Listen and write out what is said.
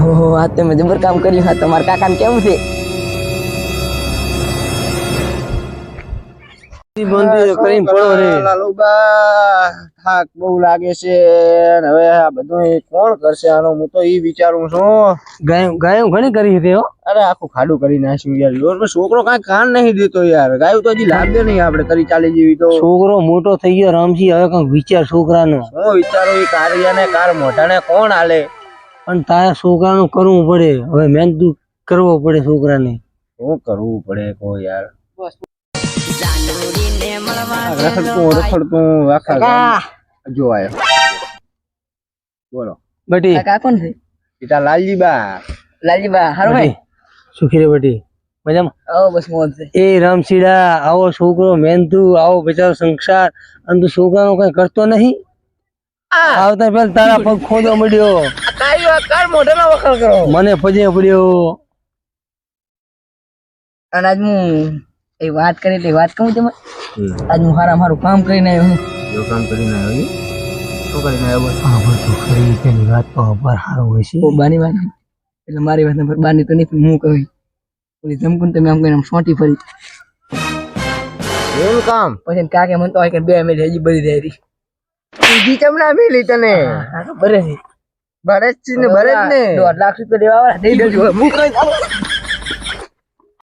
ઓહો આ તમે જબર કામ કર્યું. હા તમારા કાકાને કેવું છે? બંધી કરીને પડો રે. લાલુબા થાક બહુ લાગે છે અને હવે આ બધું કોણ કરશે આનો? હું તો ઈ વિચારું છું. ગાયો ઘણી કરી હતી હો. અરે આખું ખાડું કરી નાખ્યું યાર. યોર છોકરો કાંઈ કાન નહીં દેતો યાર. ગાયું તો હજી લાગે નહીં આપણે કરી ચાલી જેવી તો. છોકરો મોટો થઈ ગયો રામજી, હવે કઈક વિચાર છોકરાનો. હું વિચારું ઈ કારિયાને કાર મોઢાને કોણ હાલે? પણ તારા છોકરાનું કરવું પડે. હવે મહેનત કરવો પડે છોકરાને. શું કરવું પડે કો યાર? રખડતું આખા ગામ જો આયો. બોલો બટી કાકા કોણ છે? સીતા લાલજીબા. લાલજીબા હારું ભાઈ. સુખી રે બટી, મજામાં? આવો બસ મોજ છે. એ રામસીડા, આવો છોકરો મહેનતુ, આવો બચારો સંસાર, અને તું છોકરાનો કઈ કરતો નહીં. આવતા પેલા તારા પગ ખોદવા મળ્યો. કાર મોઢામાં વખાણ કરો. મને પજે પડ્યો. અને આજ હું એ વાત કરી એટલે વાત કહું તમે. આજ હું મારું કામ કરીને આવ્યો હું. જો કામ કરીને આવ્યો. શું કરીને આવ્યો? બસ હા બધું ખરી તેની વાત તો અપાર સારું હોય છે. બાની વાત એટલે મારી વાત નંબર બાની તો નહીં પણ હું કહું ઓલી જમકુન તમે આમ કહીને આમ સોટી ફરી એવું કામ પછી કાકે મને તો હોય કે 2 મિનિટ હજી બધી રહી સીધી ચમડા મેલી તને. બરે છે ભરત ને ભરત ને 1.5 લાખ રૂપિયા દેવા વાળા દઈ દેજો હું કઈ